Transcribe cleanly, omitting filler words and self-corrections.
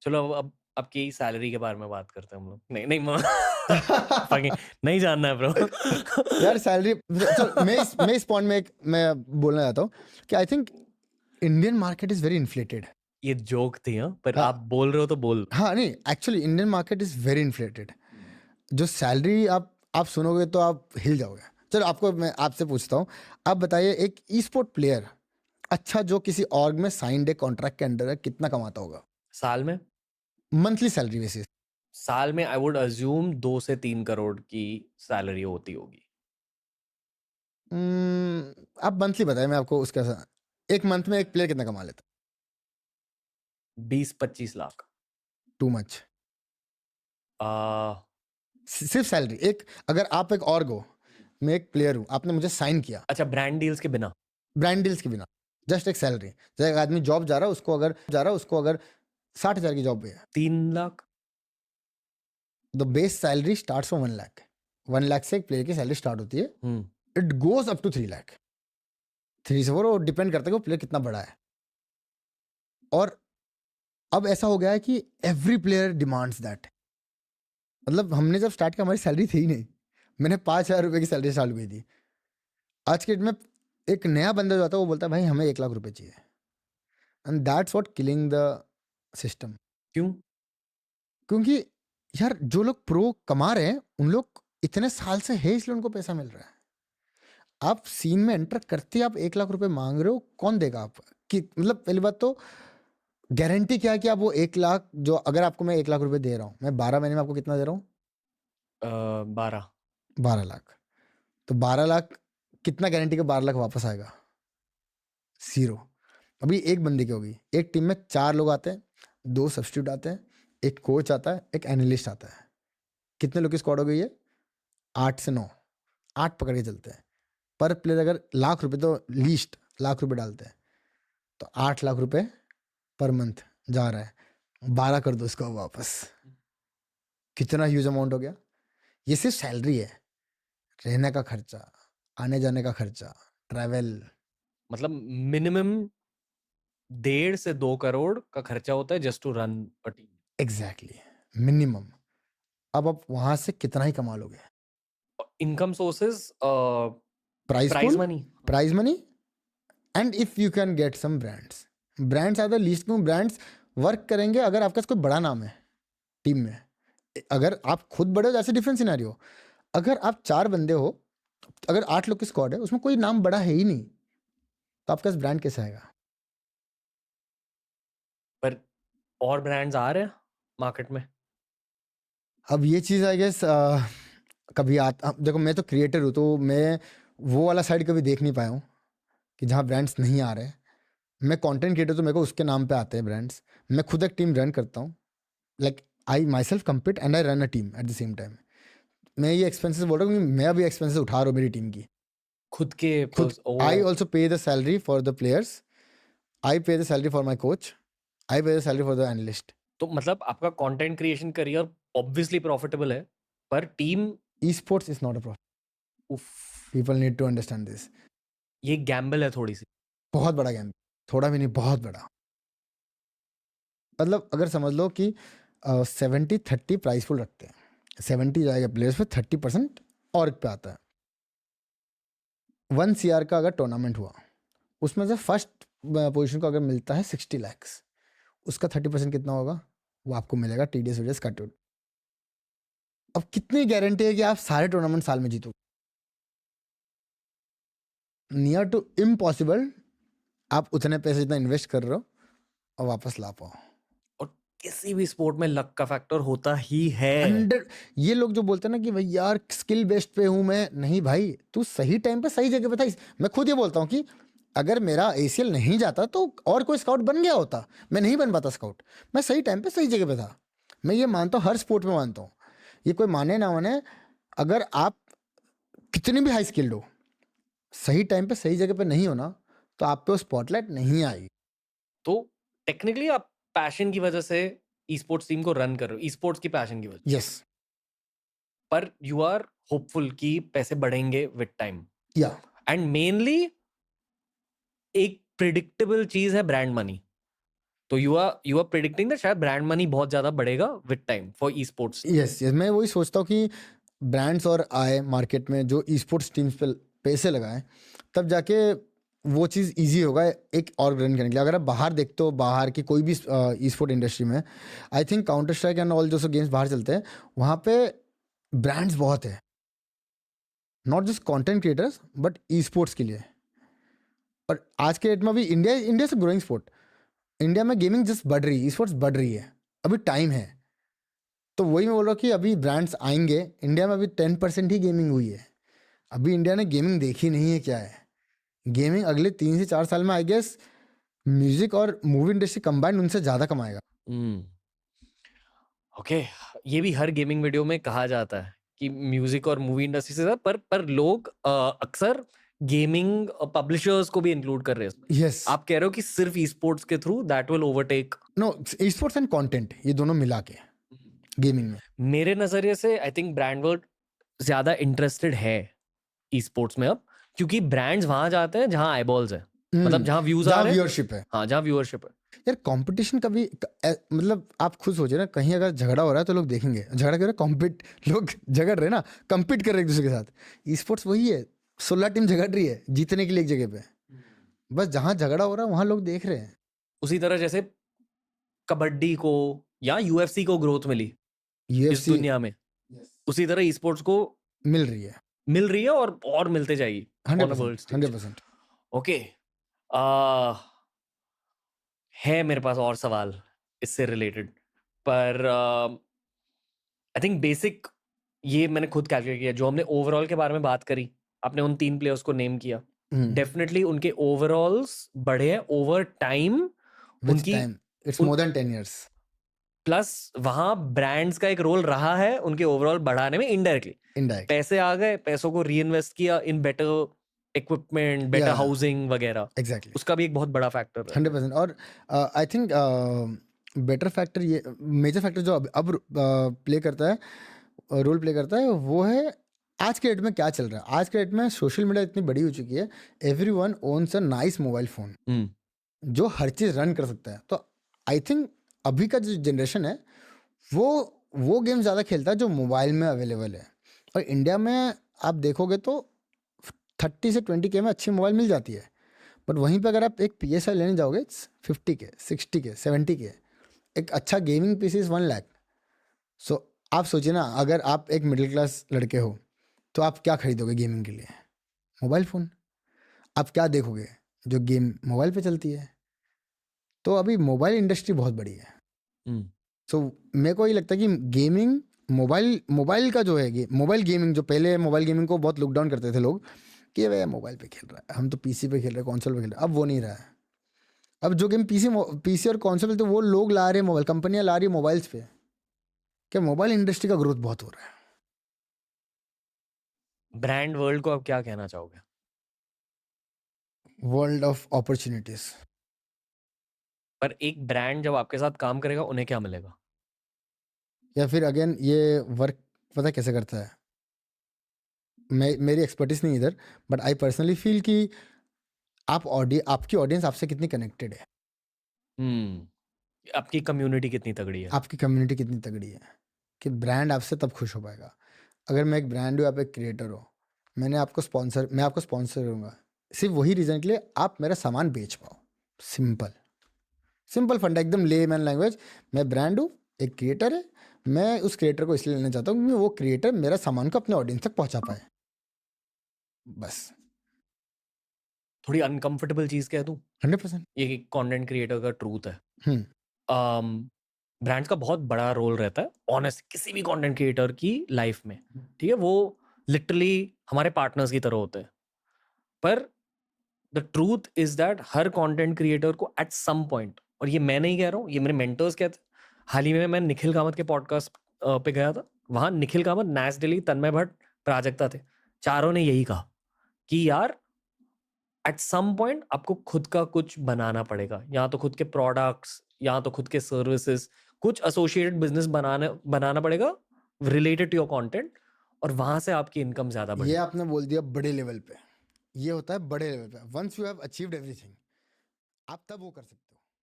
चलो अब आपकी सैलरी के बारे में बात करते हैं हम लोग। नहीं नहीं fucking नहीं जानना है ब्रो। यार सैलरी, चल मैं इस पॉइंट में मैं बोलना चाहता हूँ कि I think Indian market is very inflated. ये जोक थी हाँ, पर हाँ. आप बोल रहे हो तो बोल। हाँ नहीं, actually Indian market is very inflated. जो सैलरी आप सुनोगे तो आप हिल जाओगे. चलो आपको मैं आपसे पूछता हूँ, आप बताइए एक ई स्पोर्ट प्लेयर अच्छा जो किसी ऑर्ग में साइंड ए कॉन्ट्रैक्ट के अंडर है कितना कमाता होगा साल में मंथली सैलरी बेसिस? साल में आई वुड अज्यूम 2 से 3 करोड़ की सैलरी होती होगी। आप मंथली बताइए, मैं आपको उसका एक मंथ में एक प्लेयर कितना कमा लेता? 20-25 लाख। Too much. आ, सिर्फ सैलरी एक, अगर आप एक ऑर्ग हो, मैं एक प्लेयर हूँ, आपने मुझे साइन किया अच्छा ब्रांड डील्स के बिना? ब्रांड डील्स के बिना, जस्ट एक सैलरी. जैसे एक आदमी जॉब जा रहा है, उसको अगर 60,000 की जॉब पे है, 3 lakh. The base salary start from 1 lakh. 1 lakh से एक प्लेयर की सैलरी स्टार्ट होती है. It goes up to 3 lakh. 3 से 4 वो डिपेंड करता है कि वो प्लेयर कितना बड़ा है. और अब ऐसा हो गया है कि एवरी प्लेयर डिमांड्स दैट. मतलब हमने जब स्टार्ट किया हमारी सैलरी थी ही नहीं. मैंने 5,000 रुपए की सैलरी स्टार्ट हुई थी. आज के डेट में एक नया बंदा जो आता है वो बोलता है भाई हमें 1 लाख रुपए चाहिए. And that's what killing the system. क्यों? क्योंकि यार जो लोग प्रो कमा रहे हैं उन लोग इतने साल से है, इसलिए उनको पैसा मिल रहा है. आप सीन में एंटर करते ही आप 1 लाख रुपए मांग रहे हो, कौन देगा आप? कि मतलब पहली बात तो गारंटी क्या है कि आप वो 1 लाख, जो अगर आपको मैं 1 लाख रुपए दे रहा हूँ, मैं 12 महीने में आपको कितना दे रहा हूँ? 12। 12 लाख. तो 12 लाख कितना गारंटी का 12 लाख वापस आएगा? 0. अभी एक बंदे की होगी, एक टीम में 4 लोग आते हैं, 2 सब्स्टिट्यूट आते हैं, एक कोच आता है, एक एनालिस्ट आता है. कितने लोग की स्क्वाड हो गई है? 8 से 9. 8 पकड़ के चलते हैं. पर प्लेयर अगर लाख रुपए, तो लीस्ट लाख रुपए डालते हैं, तो 8 लाख रुपए पर मंथ जा रहा है. 12 कर दो इसको वापस, कितना ह्यूज अमाउंट हो गया? ये सिर्फ सैलरी है. रहने का खर्चा, आने जाने का खर्चा, ट्रैवल. मतलब मिनिमम 1.5 से 2 करोड़ का खर्चा होता है just to run a team. Exactly, minimum. अब आप वहां से कितना ही कमा लोगे? Income sources price prize pool, money. Prize money, and if you can get some brands are the least. क्यों ब्रांड्स वर्क करेंगे? अगर आपका कोई बड़ा नाम है टीम में. अगर आप खुद बड़े हो, जैसे डिफरेंट सिनेरियो. अगर आप 4 बंदे हो, अगर 8 लोग की स्क्वाड है, उसमें कोई नाम बड़ा है ही नहीं, तो आपके पास ब्रांड कैसे आएगा? पर और ब्रांड्स आ रहे हैं मार्केट में? अब ये चीज़ आई गेस कभी देखो मैं तो क्रिएटर हूँ, तो मैं वो वाला साइड कभी देख नहीं पाया हूँ कि जहाँ ब्रांड्स नहीं आ रहे. मैं कंटेंट क्रिएटर, तो मेरे को उसके नाम पे आते हैं ब्रांड्स. मैं खुद एक टीम रन करता हूँ. Like I my self compete and I run a team at the same time. मैं ये एक्सपेंसेस बोल रहा हूँ क्योंकि मैं अभी एक्सपेंसेस उठा रहा हूँ मेरी टीम की खुद के खुद. आई ऑल्सो पे the salary for the players. आई पे the salary for my coach. आई पे the salary for the analyst. तो मतलब आपका content creation career obviously profitable है, पर team e sports is not a profit. People need to understand this. ये Gamble है थोड़ी सी. बहुत बड़ा गेम, थोड़ा भी नहीं, बहुत बड़ा. मतलब अगर समझ लो कि 70-30 प्राइस फुल रखते हैं. 70 जाएगा प्लेयर्स पे, 30% ऑर्ग पे आता है. 1 CR का अगर टूर्नामेंट हुआ, उसमें से फर्स्ट पोजीशन को अगर मिलता है 60 लाख, उसका 30% कितना होगा? वो आपको मिलेगा TDS वजह कट आउट. अब कितनी गारंटी है कि आप सारे टूर्नामेंट साल में जीतोगे? Near to impossible. आप उतने पैसे जितना इन्वेस्ट कर रहे हो और वापस ला पाओ. और किसी भी स्पोर्ट में लक का फैक्टर होता ही है. 100. ये लोग जो बोलते हैं ना कि भाई यार स्किल बेस्ड पे हूं मैं, नहीं भाई, तू सही टाइम पे सही जगह पे था. मैं खुद ये बोलता हूँ कि अगर मेरा ACL नहीं जाता तो और कोई स्काउट बन गया होता, मैं नहीं बन पाता स्काउट. मैं सही टाइम पे सही जगह पे था. मैं ये मानता हूँ, हर स्पोर्ट में मानता हूँ. ये कोई माने ना माने, अगर आप कितनी भी हाई स्किल्ड हो, सही टाइम पे सही जगह पे नहीं हो ना, तो आप पे वो स्पॉटलाइट नहीं आएगी. तो टेक्निकली आप पैशन की वजह से ई स्पोर्ट्स टीम को रन कर रहे हो, ई स्पोर्ट्स की पैशन की वजह. यस. पर यू आर होपफुल कि पैसे बढ़ेंगे विद टाइम. या एंड मेनली एक प्रिडिक्टेबल चीज है ब्रांड मनी. तो यू आर प्रेडिक्टिंग दैट शायद ब्रांड मनी बहुत ज्यादा बढ़ेगा with time for e sports. Yes मैं वही सोचता हूँ कि ब्रांड्स और आए मार्केट में जो ई स्पोर्ट्स टीम्स पे पैसे लगाएं, तब जाके वो चीज़ इजी होगा एक और रन करने के लिए। अगर आप बाहर देखते हो, बाहर की कोई भी ई स्पोर्ट इंडस्ट्री में, I think counter strike and all जो सो गेम्स बाहर चलते हैं, वहाँ पे ब्रांड्स बहुत है, not just content creators but e sports के लिए। और आज के डेट में अभी इंडिया से ग्रोइंग स्पोर्ट, इंडिया में गेमिंग जस्ट बढ़ रही है, ई स्पोर्ट्स बढ़ रही है, अभी टाइम है। तो वही मैं बोल रहा हूँ कि अभी ब्रांड्स आएंगे इंडिया में। अभी 10% ही गेमिंग हुई है, अभी इंडिया ने गेमिंग देखी नहीं है क्या है। गेमिंग अगले 3 से 4 साल में आई गेस म्यूजिक और मूवी इंडस्ट्री कंबाइंड उनसे ज़्यादा कमाएगा। ओके, ये भी हर गेमिंग वीडियो में कहा जाता है कि म्यूजिक और मूवी इंडस्ट्री से ज्यादा, पर लोग अक्सर गेमिंग पब्लिशर्स को भी इंक्लूड कर रहे हैं। यस आप कह रहे हो कि सिर्फ ई स्पोर्ट्स के through that will overtake? No, esports and content ये दोनों मिला के गेमिंग में। मेरे नजरिए से आई थिंक ब्रांड वर्ल्ड ज्यादा इंटरेस्टेड है ई स्पोर्ट्स में अब, क्योंकि ब्रांड्स वहां जाते हैं जहां आईबॉल्स है, मतलब जहां व्यूज आ जहाँ रहे हैं। व्यूअरशिप है। हाँ, जहां व्यूअरशिप है। यार कंपटीशन कभी मतलब आप खुद सोचिए ना, कहीं अगर झगड़ा हो रहा है तो लोग देखेंगे, झगड़ा कर रहे लोग झगड़ रहे ना, कम्पीट कर रहे हैं एक दूसरे के साथ। ई स्पोर्ट्स वही है, 16 टीम झगड़ रही है जीतने के लिए एक जगह पे, बस जहाँ झगड़ा हो रहा है वहाँ लोग देख रहे हैं। उसी तरह जैसे कबड्डी को या यूएफसी को ग्रोथ मिली इस यूएफसी दुनिया में, उसी तरह ई स्पोर्ट्स को मिल रही है और मिलते जाएगी on a world 100%, stage. 100%। Okay, है मेरे पास और सवाल इससे रिलेटेड, पर आई थिंक बेसिक ये मैंने खुद कैलकुलेट किया। जो हमने ओवरऑल के बारे में बात करी, आपने उन 3 प्लेयर्स को नेम किया, डेफिनेटली उनके ओवरऑल्स बढ़े हैं ओवर टाइम, उनकी it's more than 10 years। Plus वहां ब्रांड्स का एक रोल रहा है उनके ओवरऑल बढ़ाने में इनडायरेक्टली। इनडायरेक्ट पैसे आ गए, पैसों को रीइन्वेस्ट किया in better equipment, better Yeah. Housing वगैरह, एग्जैक्टली उसका भी एक बहुत बड़ा फैक्टर है। 100%। और आई थिंक बेटर फैक्टर, ये मेजर फैक्टर जो अब प्ले करता है, रोल प्ले करता है, वो है आज के डेट में क्या चल रहा है। आज के डेट में सोशल मीडिया इतनी बड़ी हो चुकी है, everyone owns a nice mobile phone जो हर चीज़ रन कर सकता है। तो आई थिंक अभी का जो जनरेशन है वो गेम ज़्यादा खेलता है जो मोबाइल में अवेलेबल है। और इंडिया में आप देखोगे तो 30 से 20K में अच्छी मोबाइल मिल जाती है, बट वहीं पे अगर आप एक PSI लेने जाओगे 50K, 60K, 70K। एक अच्छा गेमिंग पीसी इज़ 1 लाख। सो आप सोचिए ना, अगर आप एक मिडिल क्लास लड़के हो तो आप क्या खरीदोगे गेमिंग के लिए? Mobile phone. आप क्या देखोगे? जो गेम मोबाइल पे चलती है। तो अभी मोबाइल इंडस्ट्री बहुत बड़ी है। सो मेरे को ये लगता है कि गेमिंग मोबाइल का जो है, मोबाइल गेमिंग, जो पहले मोबाइल गेमिंग को बहुत लुक डाउन करते थे लोग कि भैया मोबाइल पे खेल रहा है, हम तो पीसी पे खेल रहे हैं, कॉन्सोल पे खेल रहे हैं, अब वो नहीं रहा है। अब जो गेम पीसी और कॉन्सोल पे, तो वो लोग ला रहे हैं, मोबाइल कंपनियां ला रही है मोबाइल्स पे। क्या मोबाइल इंडस्ट्री का ग्रोथ बहुत हो रहा है। ब्रांड वर्ल्ड को आप क्या कहना चाहोगे? World of opportunities. पर एक ब्रांड जब आपके साथ काम करेगा उन्हें क्या मिलेगा? या फिर अगेन ये वर्क पता कैसे करता है, मेरी एक्सपर्टीज नहीं इधर, बट आई पर्सनली फील कि आपकी ऑडियंस आपसे कितनी कनेक्टेड है, आपकी कम्युनिटी कितनी तगड़ी है, आपकी कम्युनिटी कितनी तगड़ी है, कि ब्रांड आपसे तब खुश हो पाएगा। अगर मैं एक ब्रांड हूँ, आप एक क्रिएटर हो, मैं आपको स्पॉन्सर करूँगा सिर्फ वही रीज़न के लिए आप मेरा सामान बेच पाओ। सिंपल फंडा, एकदम लेमैन लैंग्वेज। मैं ब्रांड हूँ, एक क्रिएटर है, मैं उस क्रिएटर को इसलिए लेना चाहता हूँ क्योंकि वो क्रिएटर मेरा सामान को अपने ऑडियंस तक पहुँचा पाए, बस। थोड़ी अनकंफर्टेबल चीज कह दूं, 100%। ये कंटेंट क्रिएटर का ट्रूथ है। ब्रांड्स का बहुत बड़ा रोल रहता है ऑनेस्ट किसी भी कंटेंट क्रिएटर की लाइफ में, ठीक है? वो लिटरली हमारे पार्टनर्स की तरह होते हैं। पर the truth is that her content creator को एट सम पॉइंट, और ये मैं नहीं कह रहा हूँ, ये मेरे मेंटर्स कहते हैं। हाल ही में मैं निखिल कामत के पॉडकास्ट पे गया था, वहां निखिल कामत, नैस डेली, तन्मय भट्ट, प्राजक्ता थे। चारों ने यही कहा कि यार एट सम पॉइंट आपको खुद का कुछ बनाना पड़ेगा, या तो खुद के प्रोडक्ट्स या तो खुद के सर्विसेज, कुछ एसोसिएटेड बिजनेस बनाना पड़ेगा रिलेटेड टू योर कंटेंट, और वहां से आपकी इनकम ज्यादा ये बढ़ेगी। आपने बोल दिया बड़े लेवल पे, ये होता है बड़े लेवल पे। Once you have achieved everything, आप तब वो कर सकते हो।